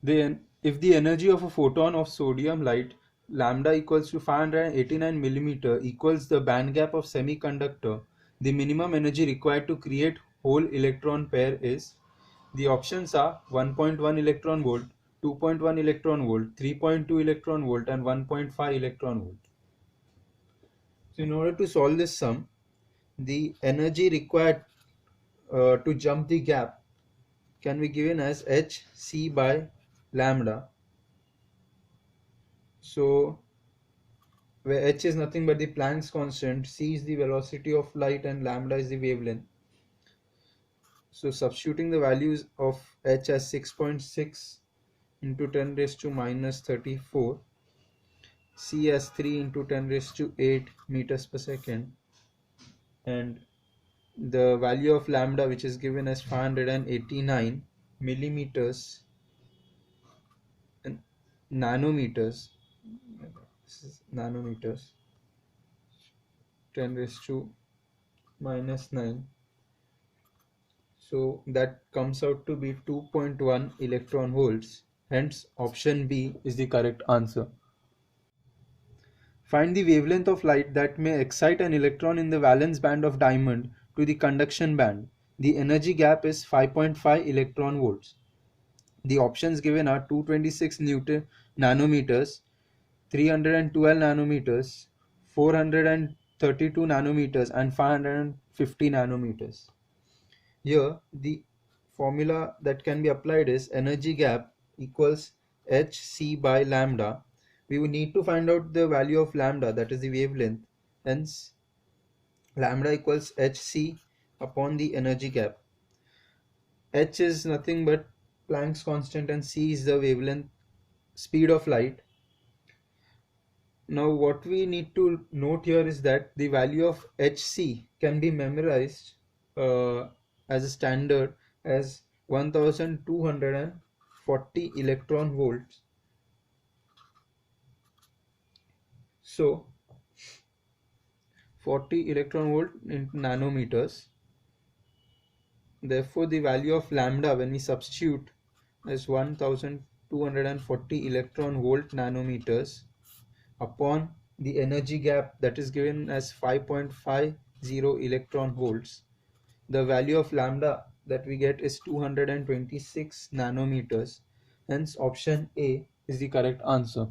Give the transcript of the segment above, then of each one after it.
Then, if the energy of a photon of sodium light lambda equals to 589 millimeter equals the band gap of semiconductor, the minimum energy required to create whole electron pair is, the options are 1.1 electron volt, 2.1 electron volt, 3.2 electron volt and 1.5 electron volt. So in order to solve this sum, the energy required to jump the gap can be given as h c by lambda. So where h is nothing but the Planck's constant, c is the velocity of light and lambda is the wavelength. So substituting the values of h as 6.6 into 10 raised to minus 34, c as 3 into 10 raised to 8 meters per second, and the value of lambda, which is given as 589 millimeters and nanometers, this is nanometers, 10 raised to minus 9. So that comes out to be 2.1 electron volts. Hence, option B is the correct answer. Find the wavelength of light that may excite an electron in the valence band of diamond to the conduction band. The energy gap is 5.5 electron volts. The options given are 226 Newton nanometers, 312 nanometers, 432 nanometers and 550 nanometers. Here the formula that can be applied is energy gap equals hc by lambda. We will need to find out the value of lambda, that is the wavelength. Hence lambda equals hc upon the energy gap. H is nothing but Planck's constant and c is the wavelength speed of light. Now what we need to note here is that the value of hc can be memorized as a standard as 1240 electron volts. So 40 electron volt into nanometers. Therefore the value of lambda when we substitute is 1240 electron volt nanometers upon the energy gap that is given as 5.50 electron volts. The value of lambda that we get is 226 nanometers. Hence option A is the correct answer.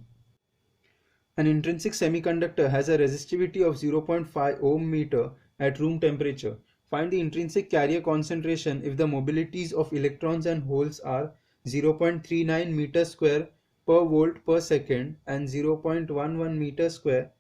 An intrinsic semiconductor has a resistivity of 0.5 ohm meter at room temperature. Find the intrinsic carrier concentration if the mobilities of electrons and holes are 0.39 meter square per volt per second and 0.11 meter square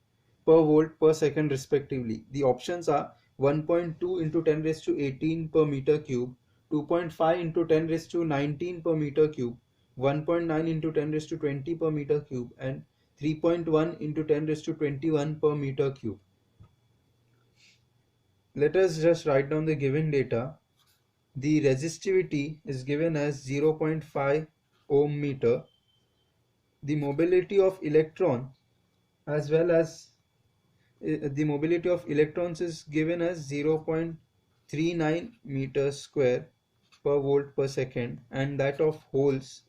per volt per second respectively. The options are 1.2 into 10 raised to 18 per meter cube, 2.5 into 10 raised to 19 per meter cube, 1.9 into 10 raised to 20 per meter cube and 3.1 into 10 raised to 21 per meter cube. Let us just write down the given data. The resistivity is given as 0.5 ohm meter. The mobility of electron as well as the mobility of electrons is given as 0.39 meters square per volt per second, and that of holes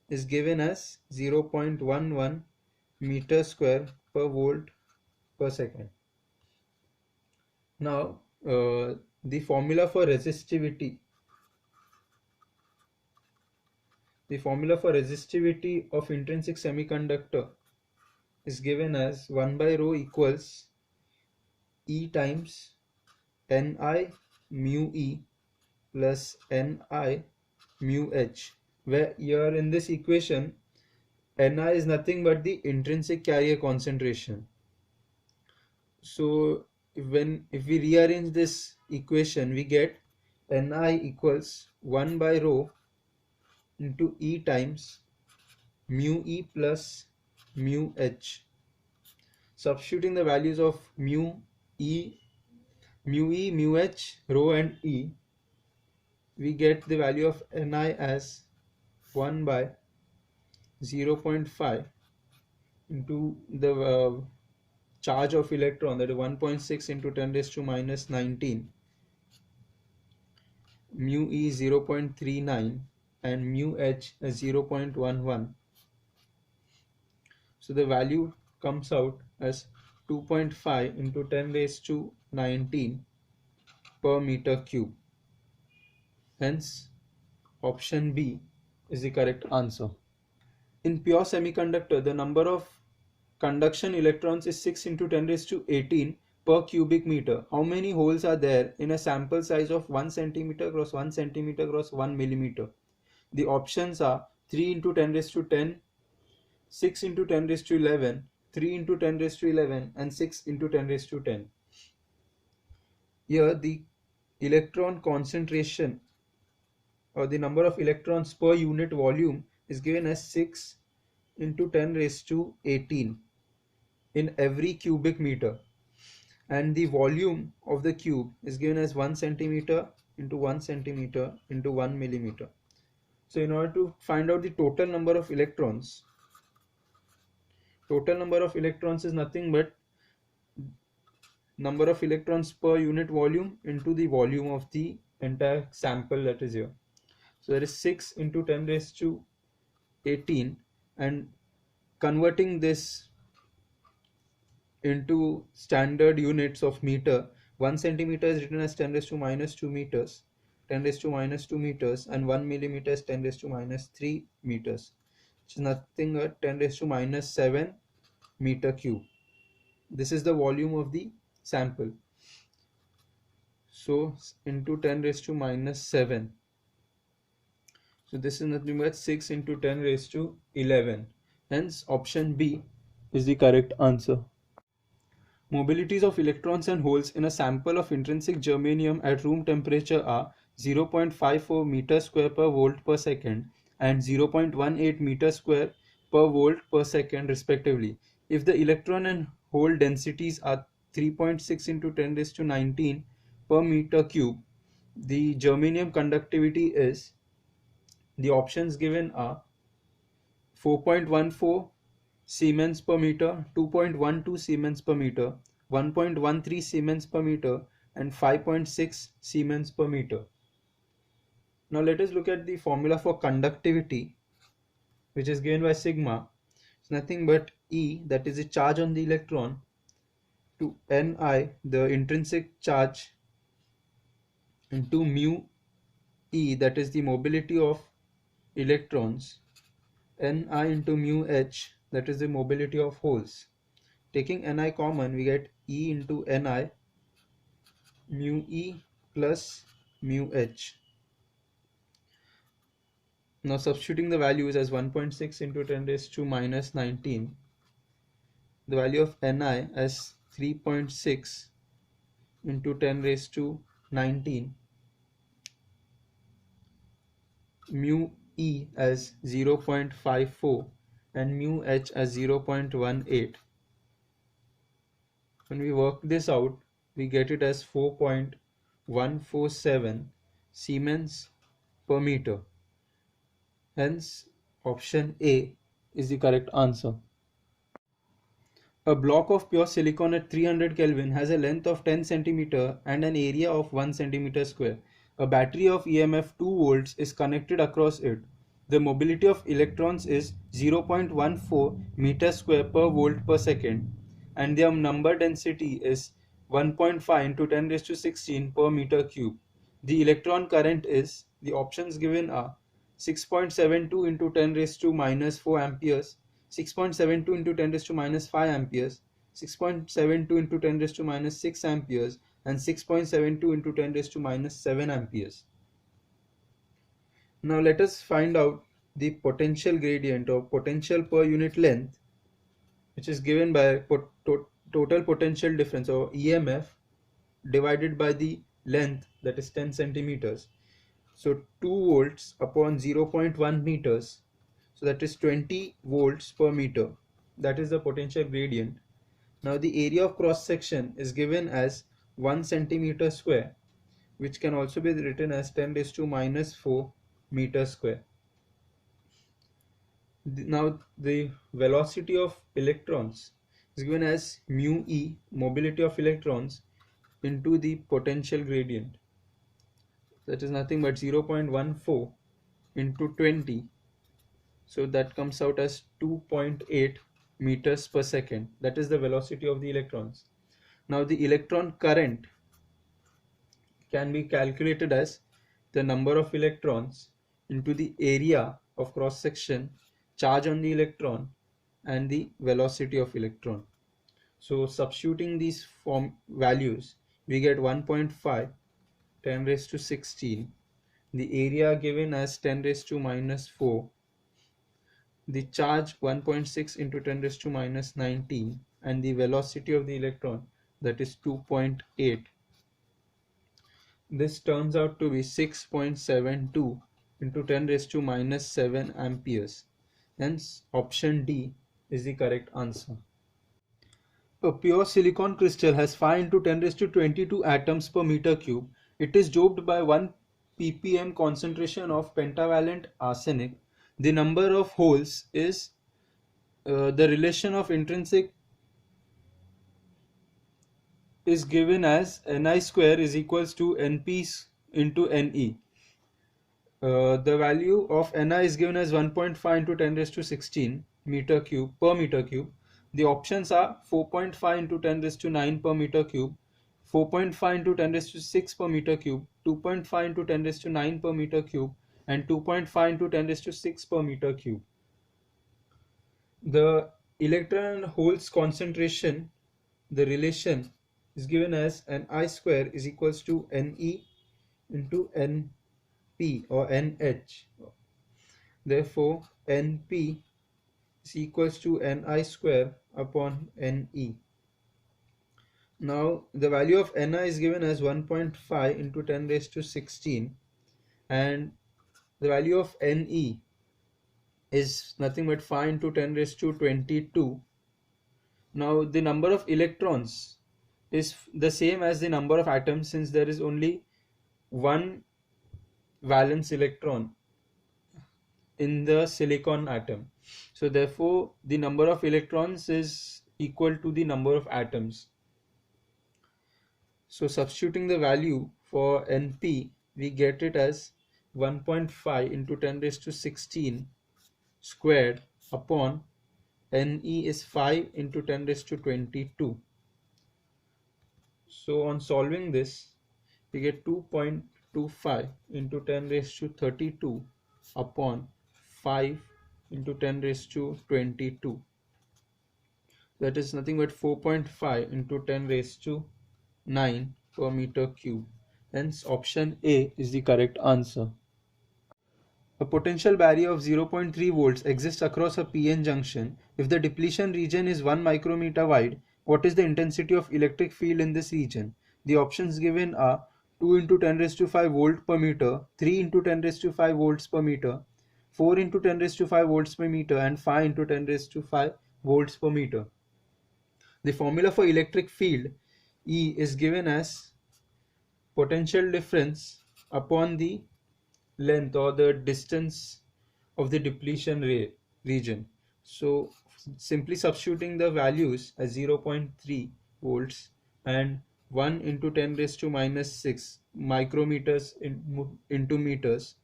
is given as 0.11 meter square per volt per second. Now the formula for resistivity of intrinsic semiconductor is given as 1 by rho equals E times Ni mu E plus Ni mu H, where here in this equation Ni is nothing but the intrinsic carrier concentration. So if we rearrange this equation, we get Ni equals 1 by rho into E times mu E plus mu H. Substituting the values of mu E, mu H, rho and E, we get the value of Ni as 1 by 0.5 into the charge of electron, that is 1.6 into 10 raised to minus 19, mu E 0.39 and mu h as 0.11. So the value comes out as 2.5 into 10 raised to 19 per meter cube. Hence, option B is the correct answer. In pure semiconductor, the number of conduction electrons is 6 into 10 raised to 18 per cubic meter. How many holes are there in a sample size of 1 centimeter cross 1 centimeter cross 1 millimeter? The options are 3 into 10 raised to 10, 6 into 10 raised to 11, 3 into 10 raised to 11, and 6 into 10 raised to 10. Here the electron concentration or the number of electrons per unit volume is given as 6 into 10 raised to 18 in every cubic meter, and the volume of the cube is given as 1 centimeter into 1 centimeter into 1 millimeter. So in order to find out the total number of electrons is nothing but number of electrons per unit volume into the volume of the entire sample that is here. So that is 6 into 10 raised to 18, and converting this into standard units of meter, 1 centimeter is written as 10 raised to minus 2 meters, 10 raised to minus 2 meters, and 1 millimeter is 10 raised to minus 3 meters, which is nothing but 10 raised to minus 7 meter cube. This is the volume of the sample. So into 10 raised to minus 7. So this is nothing but 6 into 10 raised to 11. Hence option B is the correct answer. Mobilities of electrons and holes in a sample of intrinsic germanium at room temperature are 0.54 meter square per volt per second and 0.18 meter square per volt per second respectively. If the electron and hole densities are 3.6 into 10 raised to 19 per meter cube, the germanium conductivity is, the options given are 4.14 Siemens per meter, 2.12 Siemens per meter, 1.13 Siemens per meter, and 5.6 Siemens per meter. Now let us look at the formula for conductivity, which is given by sigma. It's nothing but E, that is the charge on the electron, to Ni, the intrinsic charge, into mu E, that is the mobility of electrons, Ni into mu H, that is the mobility of holes. Taking Ni common, we get E into Ni mu E plus mu H. Now substituting the values as 1.6 into 10 raised to minus 19, the value of Ni as 3.6 into 10 raised to 19, mu E as 0.54, and mu H as 0.18. When we work this out, we get it as 4.147 Siemens per meter. Hence, option A is the correct answer. A block of pure silicon at 300 Kelvin has a length of 10 cm and an area of 1 cm square. A battery of EMF 2 volts is connected across it. The mobility of electrons is 0.14 meter square per volt per second, and their number density is 1.5 into 10 raised to 16 per meter cube. The electron current is, the options given are 6.72 into 10 raised to minus 4 amperes, 6.72 into 10 raised to minus 5 amperes, 6.72 into 10 raised to minus 6 amperes, and 6.72 into 10 raised to minus 7 amperes. Now let us find out the potential gradient or potential per unit length, which is given by total potential difference or EMF divided by the length, that is 10 centimeters. So 2 volts upon 0.1 meters, so that is 20 volts per meter. That is the potential gradient. Now the area of cross section is given as 1 centimeter square, which can also be written as 10 raised to minus 4 meter square. Now the velocity of electrons is given as mu E, mobility of electrons, into the potential gradient. That is nothing but 0.14 into 20. So that comes out as 2.8 meters per second. That is the velocity of the electrons. Now the electron current can be calculated as the number of electrons into the area of cross section, charge on the electron, and the velocity of electron. So substituting these form values, we get 1.5 10 raised to 16, the area given as 10 raised to minus 4, the charge 1.6 into 10 raised to minus 19, and the velocity of the electron, that is 2.8. This turns out to be 6.72 into 10 raised to minus 7 amperes. Hence, option D is the correct answer. A pure silicon crystal has 5 into 10 raised to 22 atoms per meter cube. It is doped by 1 ppm concentration of pentavalent arsenic. The number of holes is the relation of intrinsic is given as Ni square is equals to Np into Ne. The value of Ni is given as 1.5 into 10 raised to 16 meter cube per meter cube. The options are 4.5 into 10 raised to 9 per meter cube, 4.5 into 10 raised to 6 per meter cube, 2.5 into 10 raised to 9 per meter cube, and 2.5 into 10 raised to 6 per meter cube. The electron and holes concentration, the relation is given as Ni square is equals to Ne into Np or Nh. Therefore, Np is equals to Ni square upon Ne. Now, the value of Ni is given as 1.5 into 10 raised to 16, and the value of Ne is nothing but 5 into 10 raised to 22. Now, the number of electrons is the same as the number of atoms, since there is only one valence electron in the silicon atom. So therefore the number of electrons is equal to the number of atoms. So substituting the value for Np, we get it as 1.5 into 10 raised to 16 squared upon Ne is 5 into 10 raised to 22. So on solving this, we get 2.25 into 10 raised to 32 upon 5 into 10 raised to 22. That is nothing but 4.5 into 10 raised to 9 per meter cube. Hence option A is the correct answer. A potential barrier of 0.3 volts exists across a PN junction. If the depletion region is 1 micrometer wide, what is the intensity of electric field in this region? The options given are 2 into 10 raised to 5 volt per meter, 3 into 10 raised to 5 volts per meter, 4 into 10 raised to 5 volts per meter, and 5 into 10 raised to 5 volts per meter. The formula for electric field E is given as potential difference upon the length or the distance of the depletion region. So simply substituting the values as 0.3 volts and 1 into 10 raised to minus 6 micrometers into meters,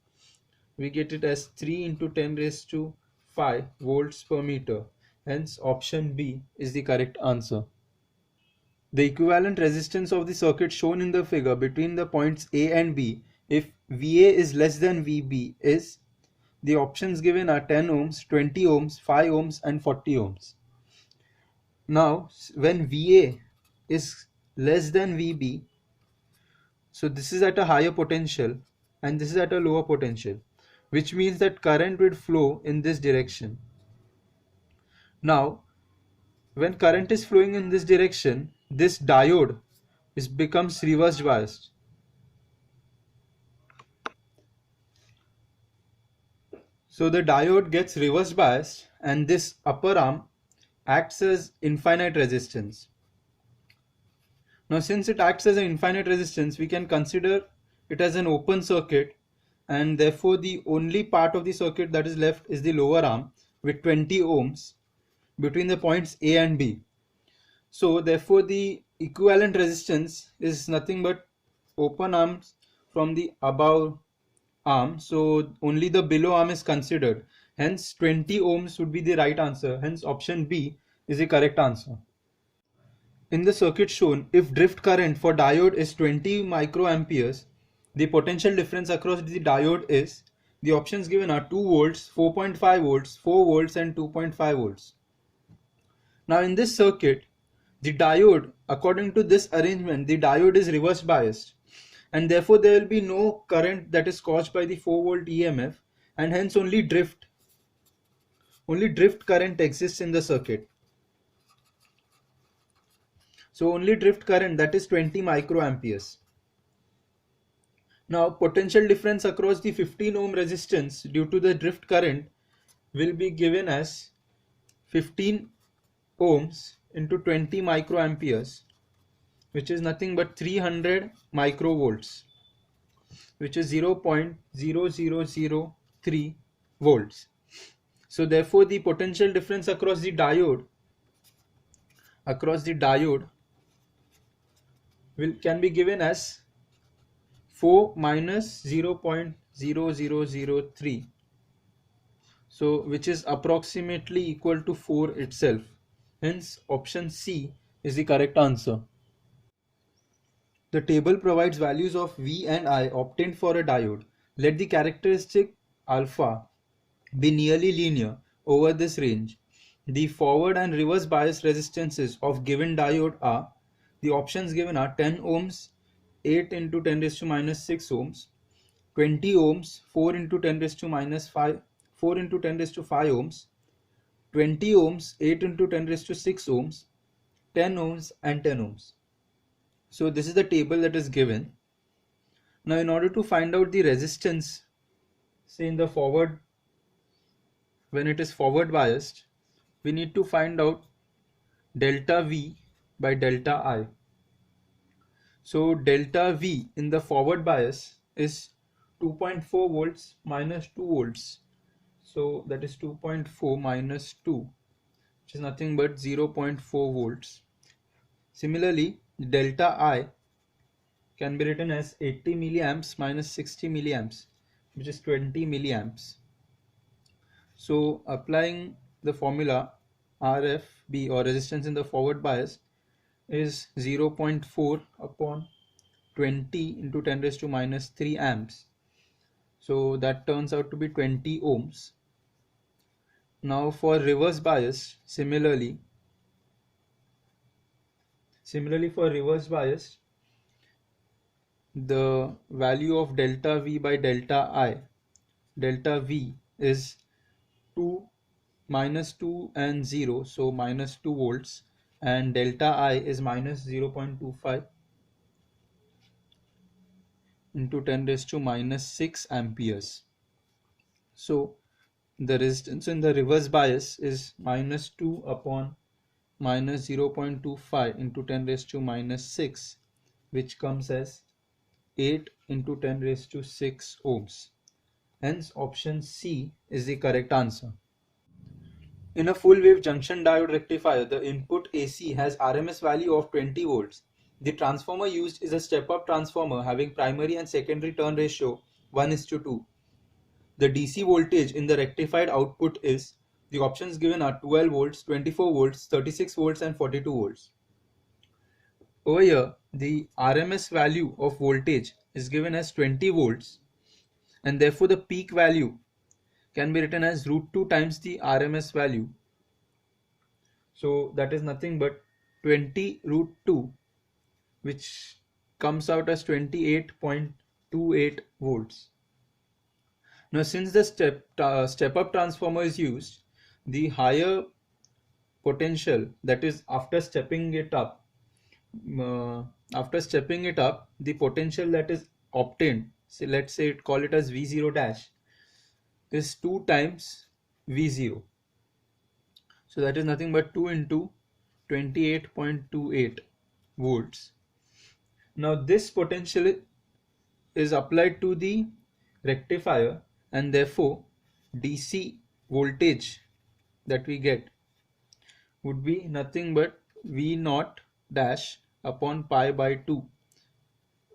we get it as 3 into 10 raised to 5 volts per meter. Hence option B is the correct answer. The equivalent resistance of the circuit shown in the figure between the points A and B, if VA is less than VB, is, the options given are 10 ohms, 20 ohms, 5 ohms and 40 ohms. Now when VA is less than VB, so this is at a higher potential and this is at a lower potential, which means that current will flow in this direction. Now when current is flowing in this direction, this diode becomes reverse biased. So the diode gets reverse biased and this upper arm acts as infinite resistance. Now since it acts as an infinite resistance, we can consider it as an open circuit, and therefore the only part of the circuit that is left is the lower arm with 20 ohms between the points A and B. So therefore the equivalent resistance is nothing but open arms from the above arm, so only the below arm is considered. Hence 20 ohms would be the right answer. Hence option B is the correct answer. In the circuit shown, if drift current for diode is 20 microamperes, the potential difference across the diode is, the options given are 2 volts, 4.5 volts, 4 volts and 2.5 volts. Now in this circuit, the diode, according to this arrangement, the diode is reverse biased, and therefore there will be no current that is caused by the 4 volt EMF, and hence only drift current exists in the circuit. So only drift current, that is 20 microamperes. Now potential difference across the 15 ohm resistance due to the drift current will be given as 15 ohms into 20 microamperes, which is nothing but 300 microvolts, which is 0.0003 volts. So therefore the potential difference across the diode can be given as 4 minus 0.0003, so which is approximately equal to 4 itself. Hence option C is the correct answer. The table provides values of V and I obtained for a diode. Let the characteristic alpha be nearly linear over this range. The forward and reverse bias resistances of given diode are, the options given are 10 ohms, 8 into 10 raised to minus 6 ohms, 20 ohms, 4 into 10 raised to minus 5, 4 into 10 raised to 5 ohms, 20 ohms, 8 into 10 raised to 6 ohms, 10 ohms and 10 ohms. So this is the table that is given. Now in order to find out the resistance, say in the forward, when it is forward biased, we need to find out delta V by delta I. So delta V in the forward bias is 2.4 volts minus 2 volts. So that is 2.4 minus 2, which is nothing but 0.4 volts. Similarly, delta I can be written as 80 milliamps minus 60 milliamps, which is 20 milliamps. So applying the formula, RFB or resistance in the forward bias is 0.4 upon 20 into 10 raised to minus 3 amps. So that turns out to be 20 ohms. Now for reverse bias, similarly for reverse bias, the value of delta V by delta I, delta V is 2 minus 2 and 0, so minus 2 volts, and delta I is minus 0.25 into 10 raised to minus 6 amperes. So the resistance in the reverse bias is minus 2 upon minus 0.25 into 10 raised to minus 6, which comes as 8 into 10 raised to 6 ohms. Hence option C is the correct answer. In a full wave junction diode rectifier, the input AC has RMS value of 20 volts. The transformer used is a step-up transformer having primary and secondary turn ratio 1:2. The DC voltage in the rectified output is, the options given are 12 volts, 24 volts, 36 volts and 42 volts. Over here, the RMS value of voltage is given as 20 volts, and therefore the peak value can be written as root 2 times the RMS value. So that is nothing but 20 root 2, which comes out as 28.28 volts. Now since the step-up transformer is used, the higher potential, that is after stepping it up, the potential that is obtained, so let's say call it as V0 dash, is 2 times V0. So that is nothing but 2 into 28.28 volts. Now this potential is applied to the rectifier, and therefore DC voltage that we get would be nothing but V0 dash upon pi by 2,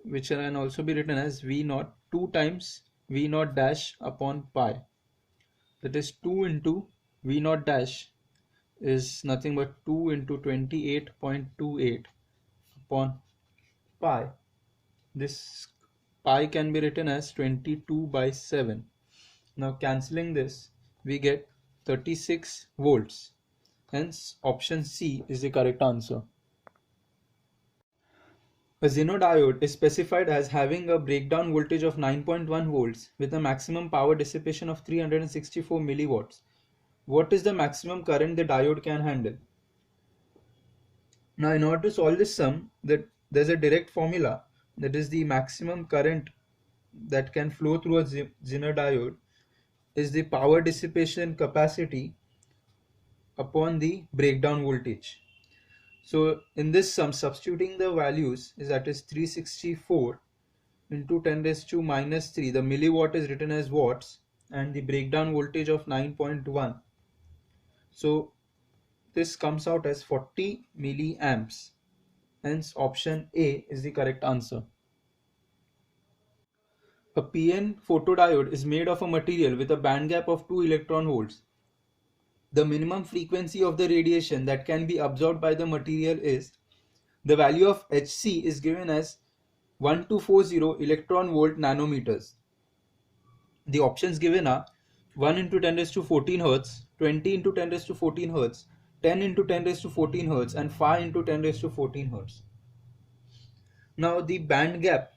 which can also be written as V0 2 times V naught dash upon pi. That is 2 into V naught dash is nothing but 2 into 28.28 upon pi. This pi can be written as 22 by 7. Now cancelling this, we get 36 volts. Hence option C is the correct answer. A xenodiode is specified as having a breakdown voltage of 9.1 volts with a maximum power dissipation of 364 milliwatts. What is the maximum current the diode can handle? Now in order to solve this sum, there's a direct formula, that is the maximum current that can flow through a xenodiode is the power dissipation capacity upon the breakdown voltage. So in this sum, substituting the values is, that is 364 into 10 raised to minus 3. The milliwatt is written as watts and the breakdown voltage of 9.1. So this comes out as 40 milliamps. Hence option A is the correct answer. A PN photodiode is made of a material with a band gap of 2 electron volts. The minimum frequency of the radiation that can be absorbed by the material is, the value of Hc is given as 1240 electron volt nanometers. The options given are 1 into 10 raised to 14 Hz, 20 into 10 raised to 14 Hz, 10 into 10 raised to 14 Hz and 5 into 10 raised to 14 Hz. Now the band gap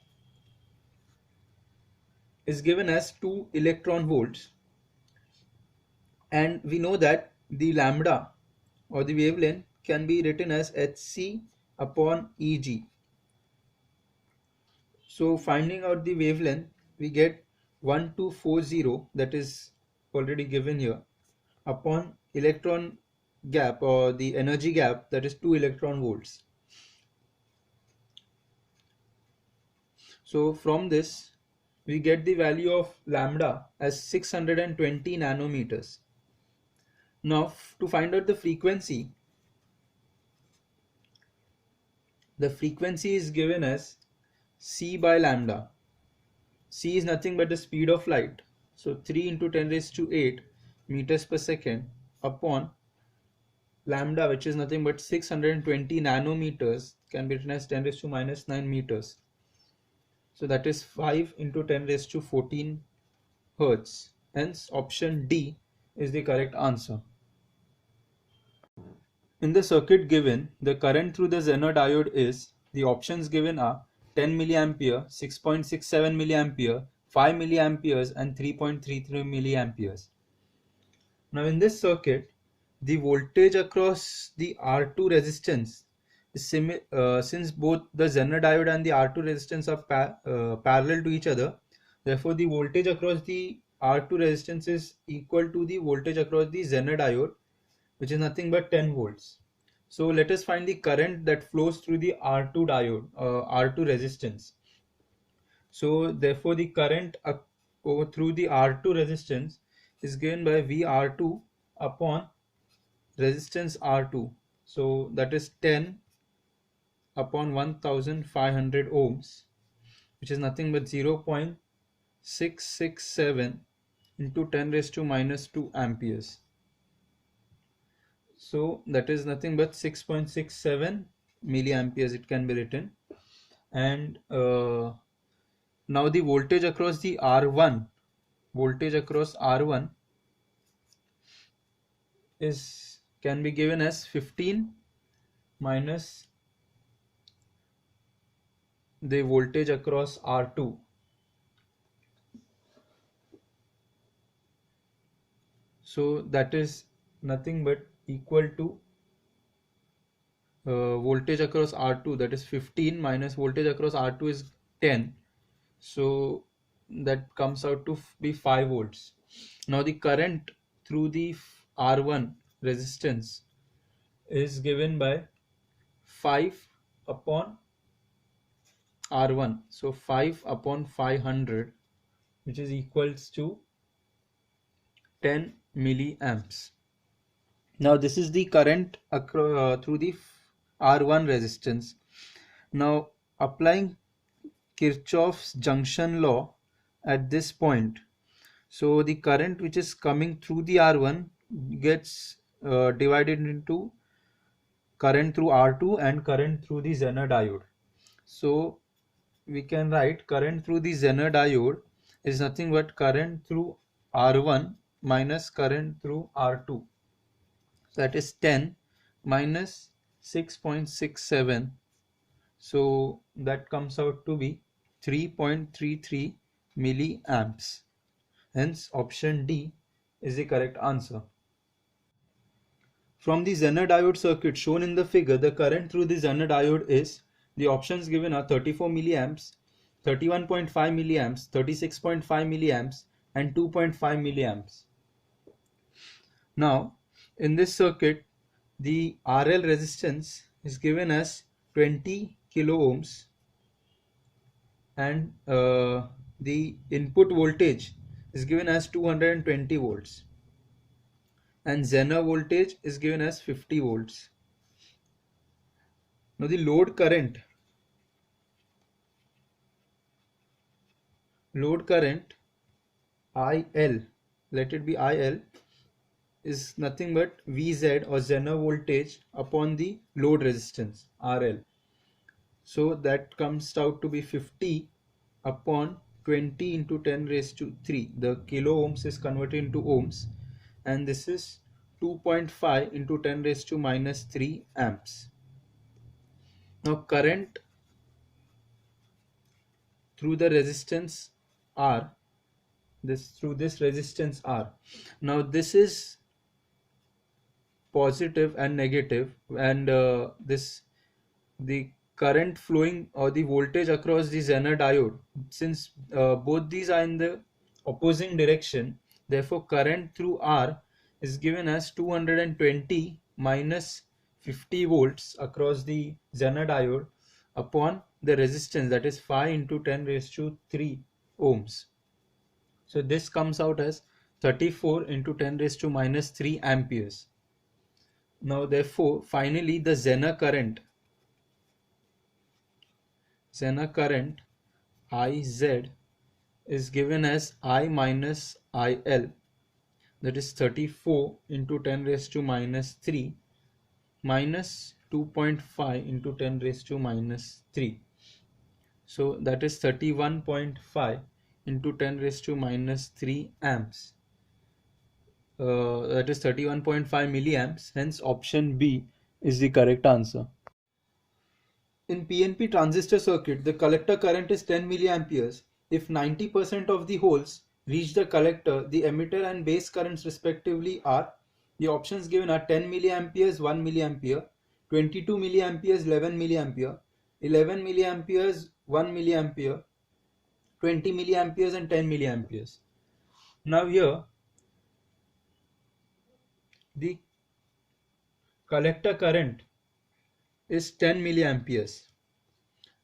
is given as 2 electron volts, and we know that the lambda or the wavelength can be written as Hc upon Eg. So finding out the wavelength, we get 1240, that is already given here, upon electron gap or the energy gap, that is 2 electron volts. So from this we get the value of lambda as 620 nanometers. Now to find out the frequency is given as c by lambda. C is nothing but the speed of light, so 3 into 10 raised to 8 meters per second upon lambda, which is nothing but 620 nanometers, can be written as 10 raised to minus 9 meters. So that is 5 into 10 raised to 14 hertz. Hence option D is the correct answer. In the circuit given, the current through the xenodiode is, the options given are 10 milliampere, 6.67 milliampere, 5 milliamperes and 3.33 milliamperes. Now in this circuit, the voltage across the R2 resistance is since both the xenodiode and the R2 resistance are parallel to each other, therefore the voltage across the R2 resistance is equal to the voltage across the xenodiode, which is nothing but 10 volts. So let us find the current that flows through the R2 diode, R2 resistance. So therefore the current through the R2 resistance is given by VR2 upon resistance R2. So that is 10 upon 1500 ohms, which is nothing but 0.667 into 10 raised to minus 2 amperes. So that is nothing but 6.67 milliamperes, it can be written. And now the voltage across the R1, can be given as 15 minus the voltage across R2. So that is nothing but equal to voltage across R2, that is 15 minus voltage across R2 is 10. So that comes out to be 5 volts. Now the current through the R1 resistance is given by 5 upon R1. So 5 upon 500, which is equals to 10 milliamps. Now this is the current through the R1 resistance. Now applying Kirchhoff's junction law, at this point. So the current which is coming through the R1 gets divided into current through R2 and current through the Zener diode. So we can write current through the Zener diode is nothing but current through R1 minus current through R2. So that is 10 minus 6.67. So that comes out to be 3.33 milliamps. Hence option D is the correct answer. From the Zener diode circuit shown in the figure, the current through the Zener diode is, the options given are 34 milliamps, 31.5 milliamps, 36.5 milliamps and 2.5 milliamps. Now in this circuit the RL resistance is given as 20 kilo ohms and the input voltage is given as 220 volts and Zener voltage is given as 50 volts. Now the load current IL, let it be IL, is nothing but Vz or Zener voltage upon the load resistance RL. So that comes out to be 50 upon 20 into 10 raised to 3. The kilo ohms is converted into ohms and this is 2.5 into 10 raised to minus 3 amps. Now current through the resistance R, through this resistance R. Now this is positive and negative, and the current flowing or the voltage across the Zener diode, since both these are in the opposing direction, therefore current through R is given as 220 minus 50 volts across the Zener diode upon the resistance, that is 5 into 10 raised to 3 ohms. So this comes out as 34 into 10 raised to minus 3 amperes. Now therefore finally the Zener current IZ is given as I minus IL, that is 34 into 10 raised to minus 3 minus 2.5 into 10 raised to minus 3. So that is 31.5 into 10 raised to minus 3 amps. That is 31.5 milliamps. Hence option B is the correct answer. In PNP transistor circuit, the collector current is 10 milliamperes. If 90% of the holes reach the collector, the emitter and base currents respectively are, the options given are 10 milliamperes 1 milliampere, 22 milliamperes 11 milliampere, 11 milliamperes 1 milliampere, 20 milliamperes and 10 milliamperes. Now here the collector current is 10 milliamperes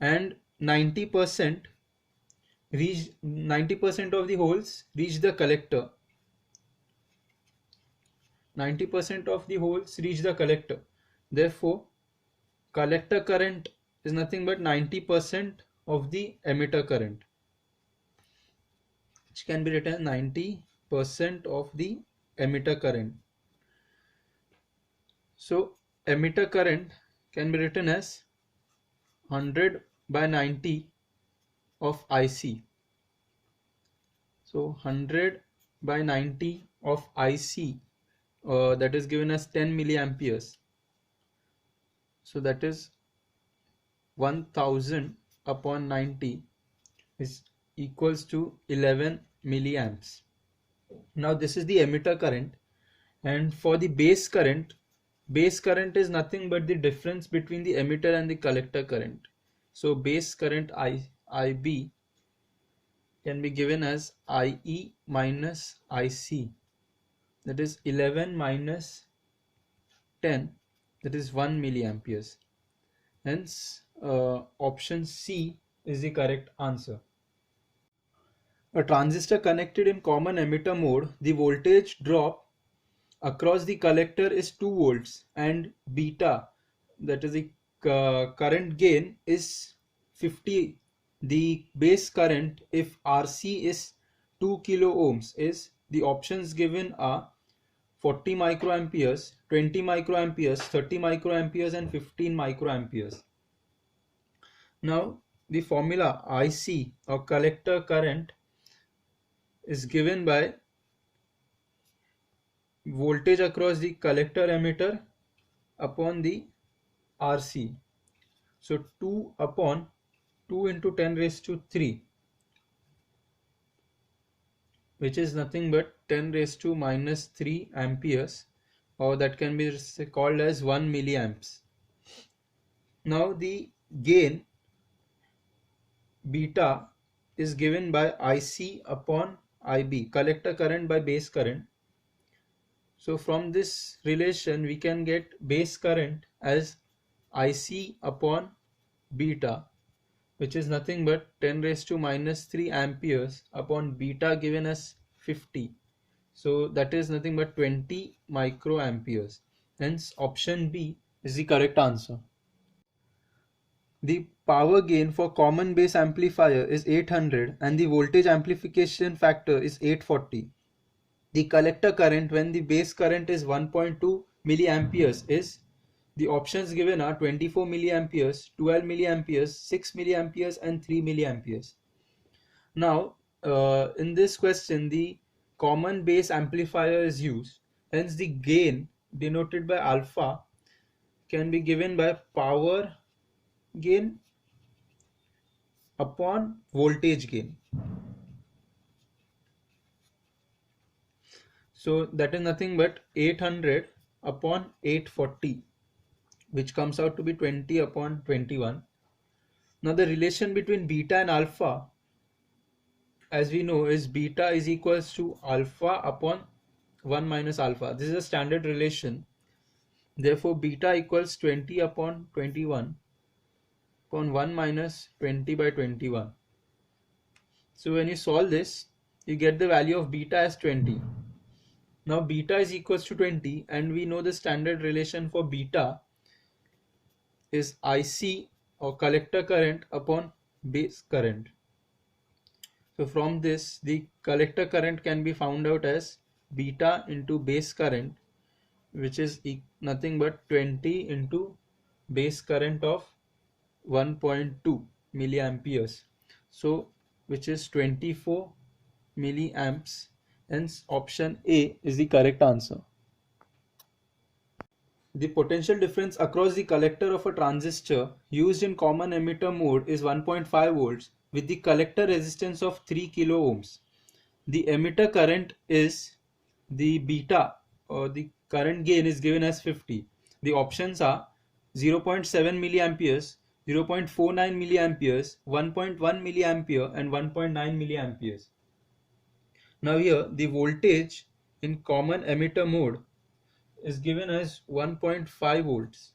and 90% of the holes reach the collector. 90% of the holes reach the collector. Therefore, collector current is nothing but 90% of the emitter current, which can be written 90% of the emitter current. So emitter current can be written as 100 by 90 of IC. So 100 by 90 of IC, that is given as 10 milliamperes. So that is 1000 upon 90 is equals to 11 milliamps. Now this is the emitter current, and for the base current is nothing but the difference between the emitter and the collector current. So base current IB can be given as IE minus IC, that is 11 minus 10, that is 1 milliamperes. Hence option C is the correct answer. A transistor connected in common emitter mode, the voltage drop across the collector is 2 volts and beta, that is the current gain, is 50 the base current if RC is 2 kilo ohms is, the options given are 40 microamperes, 20 microamperes, 30 microamperes and 15 microamperes. Now the formula IC or collector current is given by voltage across the collector emitter upon the RC. So 2 upon 2 into 10 raised to 3, which is nothing but 10 raised to minus 3 amperes, or that can be called as 1 milliamps. Now the gain beta is given by IC upon IB, collector current by base current. So from this relation we can get base current as IC upon beta, which is nothing but 10 raised to minus 3 amperes upon beta given as 50. So that is nothing but 20 microamperes. Hence option B is the correct answer. The power gain for common base amplifier is 800 and the voltage amplification factor is 840. The collector current when the base current is 1.2 milliamperes is, the options given are 24 milliamperes, 12 milliamperes, 6 milliamperes and 3 milliamperes. Now in this question the common base amplifier is used, hence the gain denoted by alpha can be given by power gain upon voltage gain. So that is nothing but 800 upon 840, which comes out to be 20 upon 21. Now the relation between beta and alpha, as we know, is beta is equals to alpha upon 1 minus alpha. This is a standard relation. Therefore beta equals 20 upon 21 upon 1 minus 20 by 21. So when you solve this, you get the value of beta as 20. Now beta is equals to 20 and we know the standard relation for beta is IC or collector current upon base current. So from this the collector current can be found out as beta into base current, which is nothing but 20 into base current of 1.2 milliamperes. So which is 24 milliamps. Hence option A is the correct answer. The potential difference across the collector of a transistor used in common emitter mode is 1.5 volts with the collector resistance of 3 kilo ohms. The emitter current is the beta or the current gain is given as 50. The options are 0.7 milliamperes, 0.49 milliamperes, 1.1 milliampere and 1.9 milliamperes. Now here the voltage in common emitter mode is given as 1.5 volts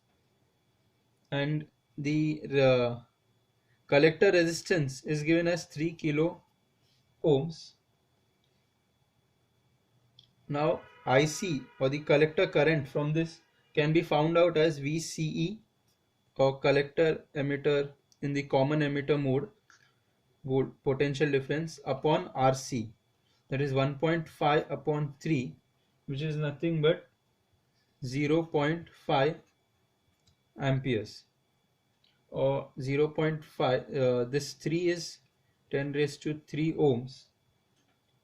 and the collector resistance is given as 3 kilo ohms. Now IC or the collector current from this can be found out as VCE or collector emitter in the common emitter mode potential difference upon RC, that is 1.5 upon 3, which is nothing but 0.5 amperes or 0.5. This 3 is 10 raised to 3 ohms,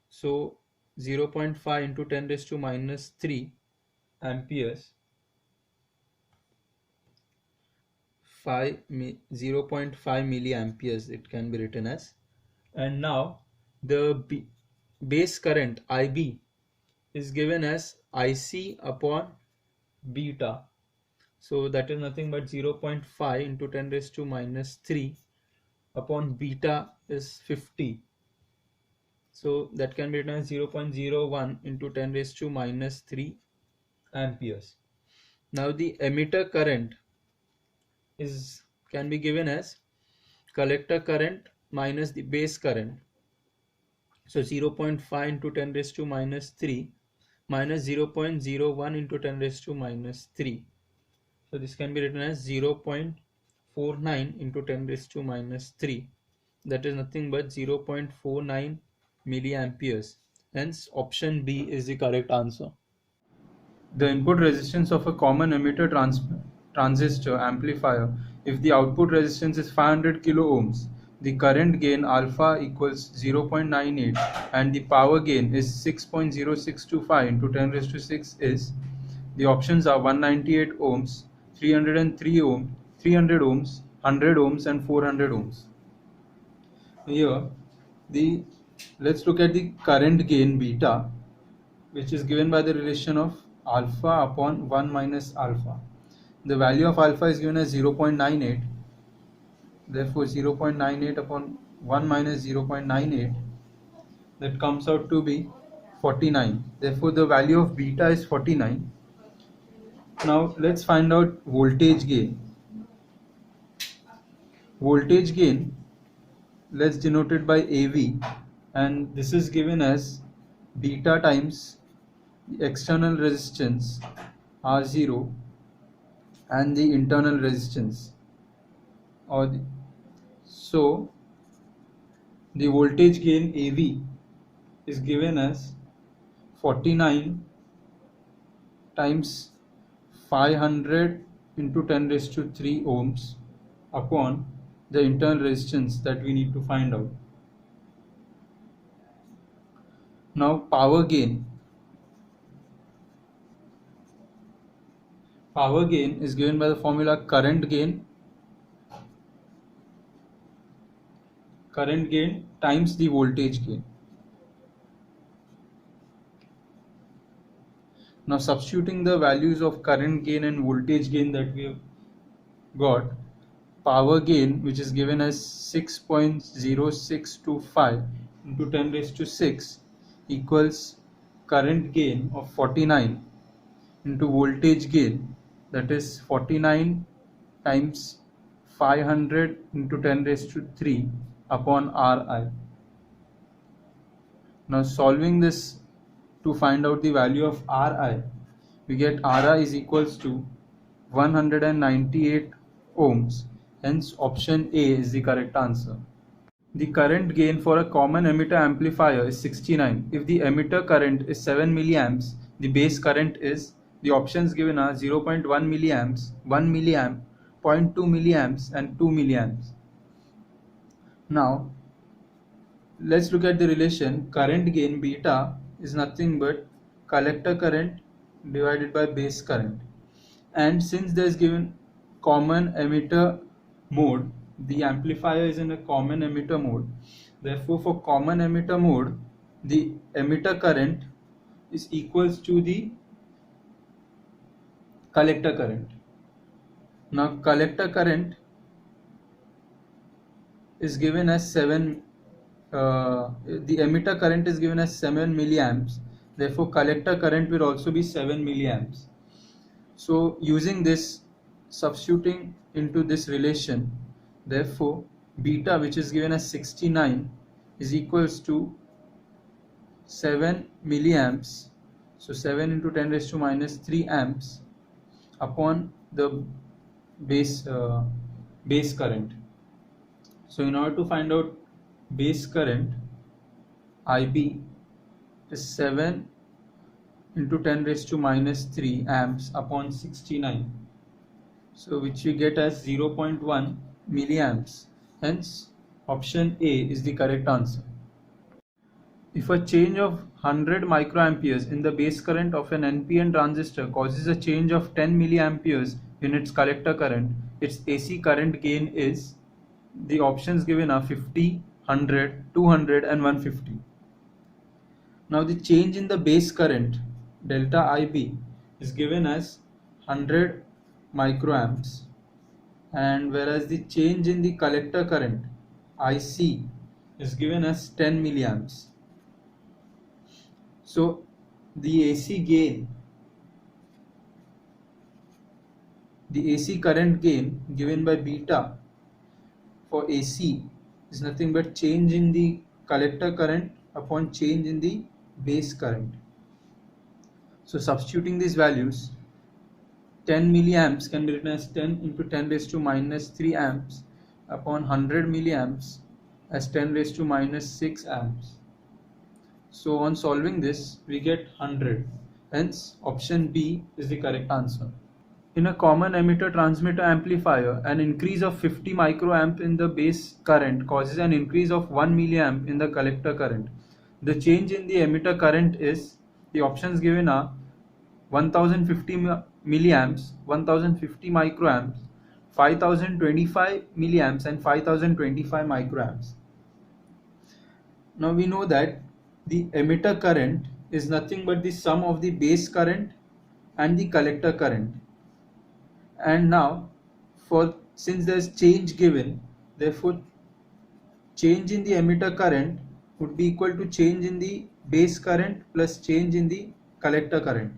so 0.5 into 10 raised to minus 3 amperes, 0.5 milliamperes it can be written as. And now the base current IB is given as IC upon beta, so that is nothing but 0.5 into 10 raised to minus 3 upon beta is 50, so that can be written as 0.01 into 10 raised to minus 3 amperes. Now the emitter current can be given as collector current minus the base current, so 0.5 into 10 raised to minus 3 minus 0.01 into 10 raised to minus 3, so this can be written as 0.49 into 10 raised to minus 3 that is nothing but 0.49 milliamperes. Hence, option B is the correct answer. The input resistance of a common emitter transistor amplifier, if the output resistance is 500 kilo ohms, the current gain alpha equals 0.98 and the power gain is 6.0625 into 10 raised to 6 is, the options are 198 ohms, 303 ohms, 300 ohms, 100 ohms and 400 ohms. Here, let's look at the current gain beta, which is given by the relation of alpha upon 1 minus alpha. The value of alpha is given as 0.98. Therefore, 0.98 upon 1 minus 0.98, that comes out to be 49. Therefore, the value of beta is 49. Now, let's find out voltage gain. Voltage gain, let's denote it by AV, and this is given as beta times the external resistance R0 and the internal resistance, so the voltage gain AV is given as 49 times 500 into 10 raised to 3 ohms upon the internal resistance that we need to find out. Now, power gain is given by the formula current gain times the voltage gain. Now, substituting the values of current gain and voltage gain that we have got, power gain, which is given as 6.0625 into 10 raised to 6 equals current gain of 49 into voltage gain, that is 49 times 500 into 10 raised to 3 upon Ri. Now, solving this to find out the value of Ri, we get Ri is equals to 198 ohms. Hence, option A is the correct answer. The current gain for a common emitter amplifier is 69. If the emitter current is 7 milliamps, the base current is, the options given are 0.1 milliamps, 1 milliamp, 0.2 milliamps and 2 milliamps. Now, let's look at the relation. Current gain beta is nothing but collector current divided by base current. And since there is given common emitter mode, the amplifier is in a common emitter mode. Therefore, for common emitter mode, the emitter current is equals to the collector current. Now, collector current is given as 7, the emitter current is given as 7 milliamps. Therefore, collector current will also be 7 milliamps. So, using this, substituting into this relation, therefore, beta, which is given as 69, is equals to 7 milliamps. So, 7 into 10 raised to minus 3 amps upon the base current. So, in order to find out base current, IB is 7 into 10 raised to minus 3 amps upon 69. So, which we get as 0.1 milliamps. Hence, option A is the correct answer. If a change of 100 microamperes in the base current of an NPN transistor causes a change of 10 milliamperes in its collector current, its AC current gain is, the options given are 50, 100, 200 and 150. Now, the change in the base current delta IB is given as 100 microamps, and whereas the change in the collector current IC is given as 10 milliamps. So, the AC current gain given by beta for AC is nothing but change in the collector current upon change in the base current. So, substituting these values, 10 milliamps can be written as 10 into 10 raised to minus 3 amps upon 100 milliamps as 10 raised to minus 6 amps. So on solving this, we get 100. Hence, option B is the correct answer. In a common emitter-transmitter amplifier, an increase of 50 microamp in the base current causes an increase of 1 milliamp in the collector current. The change in the emitter current is, the options given are 1050 milliamps, 1050 microamps, 5025 milliamps and 5025 microamps. Now we know that the emitter current is nothing but the sum of the base current and the collector current. And now, since there is change given, therefore change in the emitter current would be equal to change in the base current plus change in the collector current.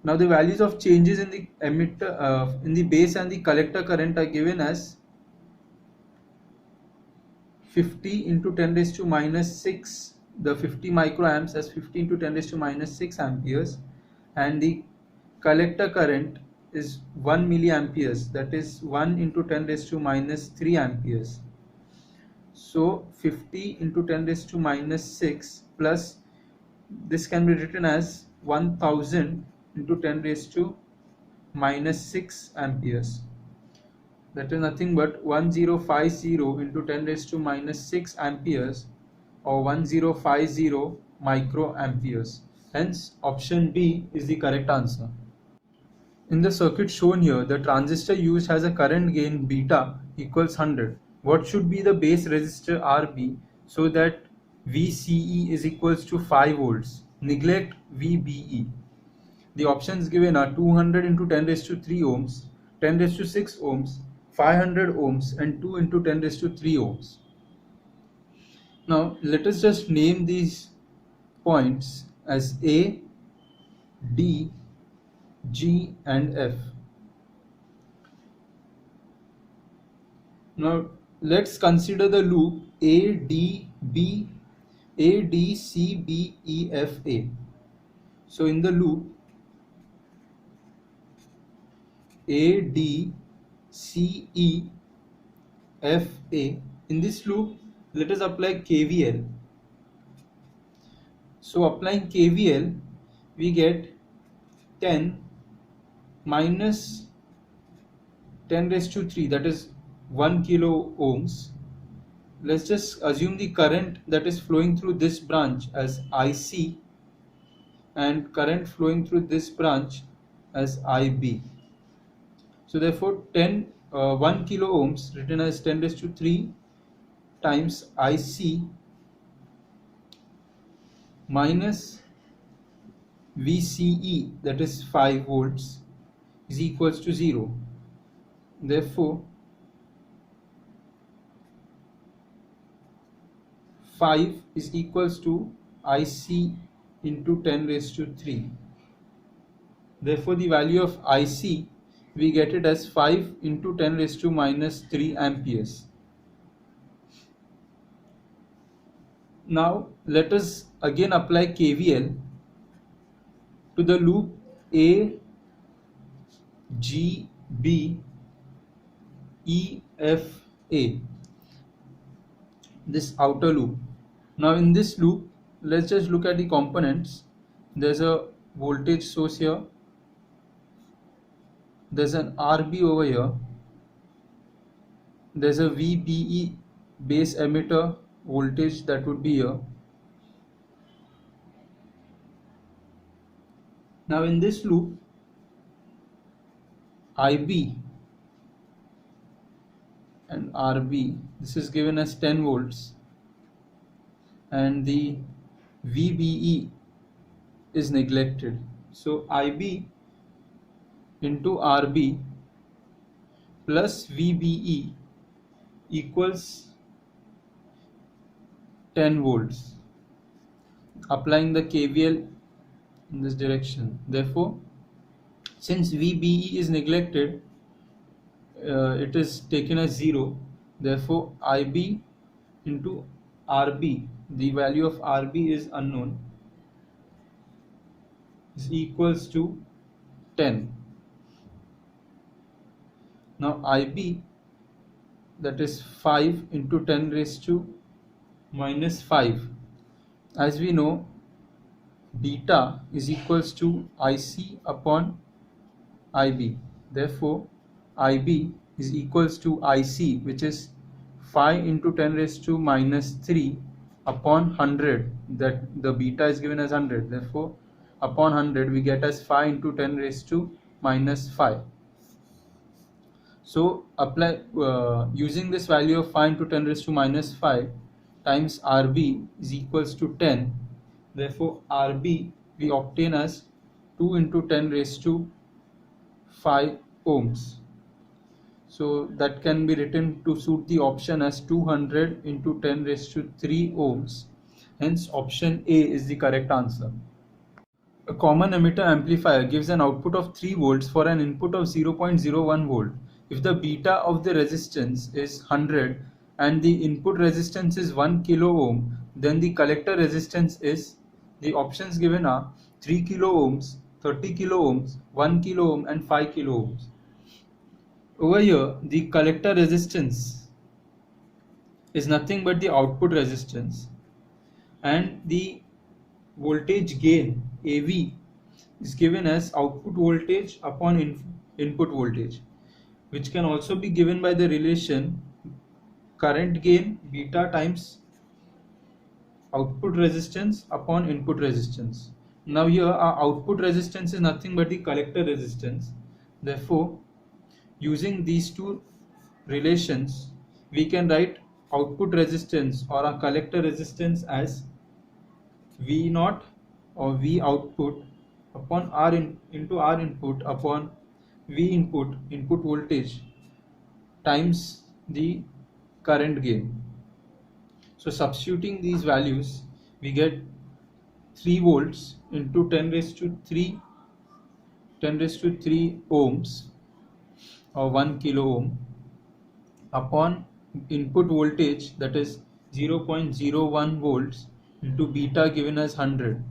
Now the values of changes in the in the base and the collector current are given as 50 into 10 raised to minus 6, the 50 microamps as 50 into 10 raised to minus 6 amperes, and the collector current is 1 milliamperes, that is 1 into 10 raised to minus 3 amperes. So 50 into 10 raised to minus 6 plus, this can be written as 1000 into 10 raised to minus 6 amperes. That is nothing but 1050 into 10 raised to minus 6 amperes, or 1050 microamperes. Hence, option B is the correct answer. In the circuit shown here, the transistor used has a current gain beta equals 100. What should be the base resistor RB so that VCE is equals to 5 volts? Neglect VBE. The options given are 200 into 10 raised to 3 ohms, 10 raised to 6 ohms, 500 ohms and 2 into 10 raised to 3 ohms. Now let us just name these points as A, D, G and F. Now let's consider the loop A, D, C, B, E, F, A. So in the loop A, D, C, E, F, A, in this loop let us apply KVL. So applying KVL, we get 10 minus 10 raised to 3, that is 1 kilo ohms. Let's just assume the current that is flowing through this branch as IC and current flowing through this branch as IB. So therefore 1 kilo ohms written as 10 raised to 3 times IC minus VCE, that is 5 volts, is equals to 0. Therefore 5 is equals to IC into 10 raised to 3. Therefore the value of IC, we get it as 5 into 10 raised to minus 3 amperes. Now let us again apply KVL to the loop A, G, B, E, F, A, this outer loop. Now in this loop, let's just look at the components. There's a voltage source here, there's an RB over here, there's a VBE base emitter voltage that would be here. Now in this loop, IB and RB, this is given as 10 volts, and the VBE is neglected. So IB into RB plus VBE equals 10 volts. Applying the KVL in this direction. Therefore, since VBE is neglected, it is taken as 0. Therefore, IB into RB, the value of RB is unknown, is equals to 10. Now IB that is 5 into 10 raised to minus 5. As we know, beta is equals to IC upon IB. Therefore, IB is equals to IC, which is 5 into 10 raised to minus 3 upon 100. That the beta is given as 100. Therefore, upon 100 we get as 5 into 10 raised to minus 5. So apply using this value of 5 into 10 raised to minus 5 times RB is equals to 10. Therefore, RB we obtain as 2 into 10 raised to 5 ohms. So that can be written to suit the option as 200 into 10 raised to 3 ohms. Hence, option A is the correct answer. A common emitter amplifier gives an output of 3 volts for an input of 0.01 volt. If the beta of the resistance is 100 and the input resistance is 1 kilo ohm, then the collector resistance is, the options given are 3 kilo ohms, 30 kilo ohms, 1 kilo ohm and 5 kilo ohms. Over here, the collector resistance is nothing but the output resistance, and the voltage gain AV is given as output voltage upon input voltage, which can also be given by the relation current gain beta times output resistance upon input resistance. Now here our output resistance is nothing but the collector resistance. Therefore, using these two relations, we can write output resistance or our collector resistance as V naught or V output upon R into R input upon V input voltage times the current gain. So substituting these values, we get 3 volts into 10 raised to 3 ohms or 1 kilo ohm upon input voltage, that is 0.01 volts into beta given as 100.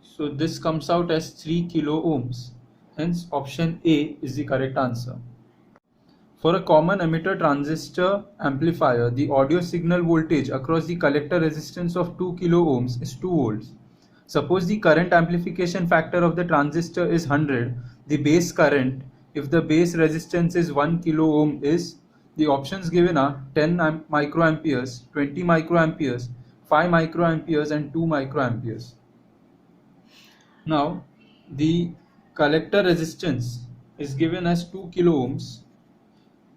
So this comes out as 3 kilo ohms. Hence option A is the correct answer. For a common emitter transistor amplifier, the audio signal voltage across the collector resistance of 2 kilo ohms is 2 volts. Suppose the current amplification factor of the transistor is 100. The base current, if the base resistance is 1 kilo ohm, is, the options given are 10 microamperes, 20 microamperes, 5 microamperes and 2 microamperes. Now, the collector resistance is given as 2 kilo ohms,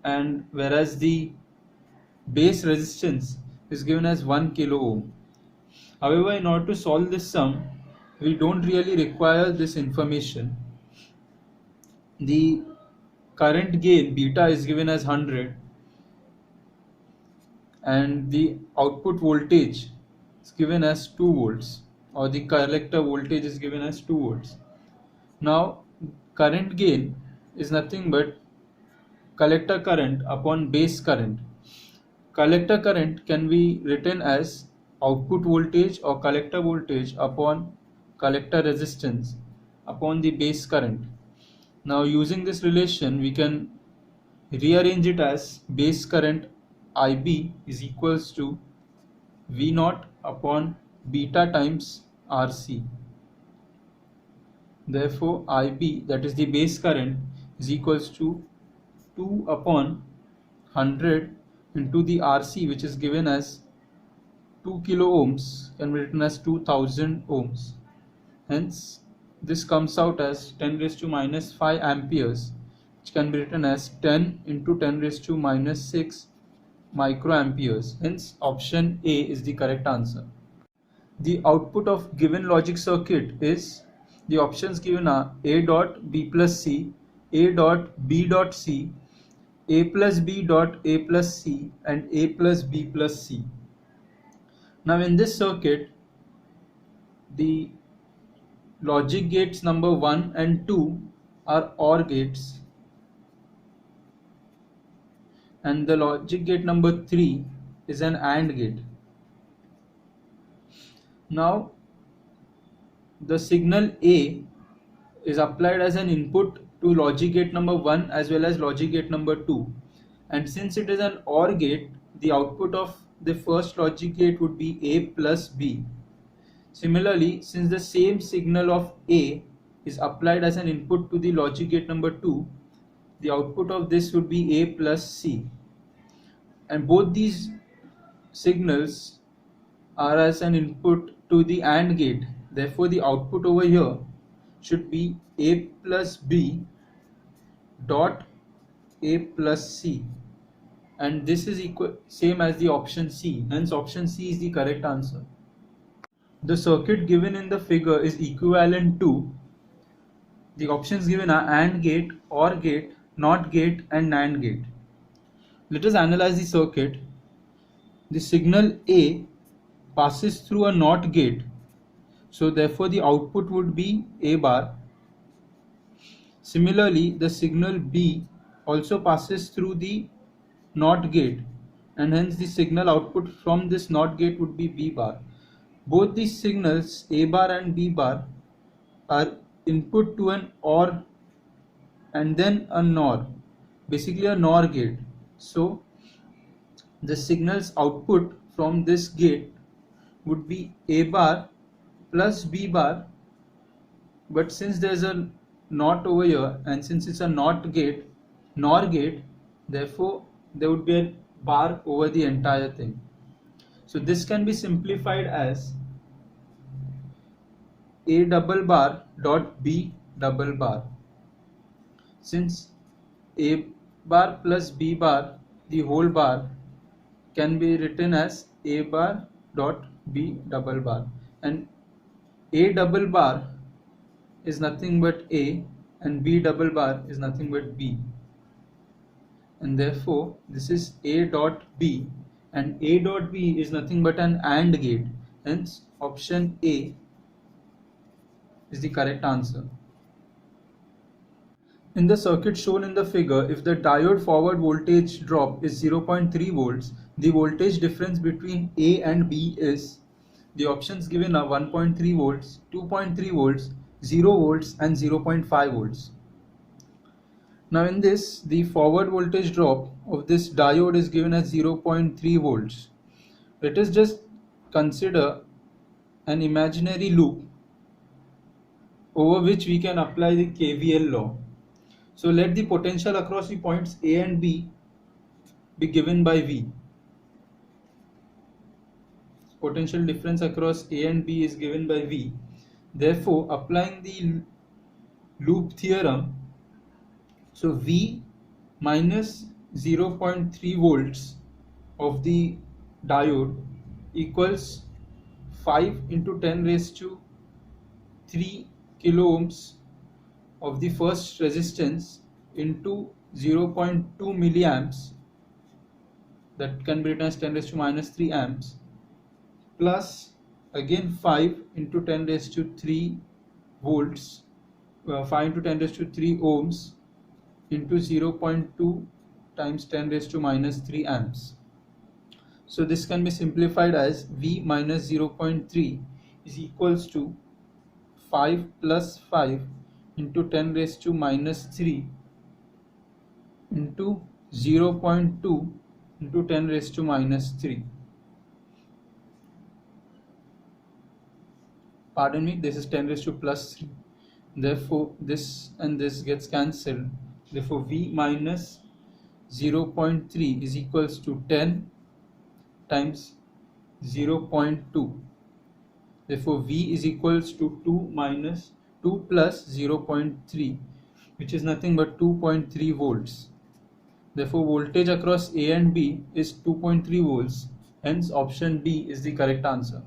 and whereas the base resistance is given as 1 kilo ohm. However, in order to solve this sum, we don't really require this information. The current gain beta is given as 100 and the output voltage is given as 2 volts, or the collector voltage is given as 2 volts. Now, current gain is nothing but collector current upon base current. Collector current can be written as output voltage or collector voltage upon collector resistance upon the base current. Now, using this relation, we can rearrange it as base current IB is equals to V naught upon beta times RC. Therefore, IB, that is the base current, is equals to 2 upon 100 into the RC, which is given as 2 kilo ohms, can be written as 2000 ohms. Hence, this comes out as 10 raised to minus 5 amperes, which can be written as 10 into 10 raised to minus 6 microamperes. Hence, option A is the correct answer. The output of given logic circuit is, the options given are A dot B plus C, A dot B dot C, A plus B dot A plus C and A plus B plus C. Now in this circuit, the logic gates number 1 and 2 are OR gates, and the logic gate number 3 is an AND gate. Now the signal A is applied as an input to logic gate number 1 as well as logic gate number 2, and since it is an OR gate, the output of the first logic gate would be A plus B. Similarly, since the same signal of A is applied as an input to the logic gate number 2, the output of this would be A plus C. And both these signals are as an input to the AND gate. Therefore, the output over here should be A plus B dot A plus C. And this is same as the option C. Hence, option C is the correct answer. The circuit given in the figure is equivalent to the options given are AND gate, OR gate, NOT gate, and NAND gate. Let us analyze the circuit. The signal A passes through a NOT gate, so therefore the output would be A bar. Similarly, the signal B also passes through the NOT gate, and hence the signal output from this NOT gate would be B bar. Both these signals A bar and B bar are input to an OR and then a NOR, basically a NOR gate. So the signal's output from this gate would be A bar plus B bar, but since there's a NOT over here and since it's a NOT gate, NOR gate, therefore there would be a bar over the entire thing. So this can be simplified as A double bar dot B double bar. Since A bar plus B bar, the whole bar, can be written as A bar dot B double bar, and A double bar is nothing but A and B double bar is nothing but B, and therefore this is A dot B, and A dot B is nothing but an AND gate. Hence option A is the correct answer. In the circuit shown in the figure, if the diode forward voltage drop is 0.3 volts, the voltage difference between A and B is, the options given are 1.3 volts, 2.3 volts, 0 volts and 0.5 volts. Now in this, the forward voltage drop of this diode is given as 0.3 volts. Let us just consider an imaginary loop over which we can apply the KVL law. So let the potential across the points A and B be given by V. Potential difference across A and B is given by V. Therefore, applying the loop theorem, so V minus 0.3 volts of the diode equals 5 into 10 raised to 3 kilo ohms of the first resistance into 0.2 milliamps, that can be written as 10 raised to minus 3 amps, plus again 5 into 10 raised to 3 volts, 5 into 10 raised to 3 ohms into 0.2 times 10 raised to minus 3 amps. So this can be simplified as V minus 0.3 is equals to 5 plus 5 into 10 raised to minus 3 into 0.2 into 10 raised to minus 3. Pardon me, this is 10 raised to plus 3. Therefore, this and this gets cancelled. Therefore, V minus 0.3 is equals to 10 times 0.2. Therefore, V is equals to 2 plus 0.3, which is nothing but 2.3 volts. Therefore, voltage across A and B is 2.3 volts. Hence, option D is the correct answer.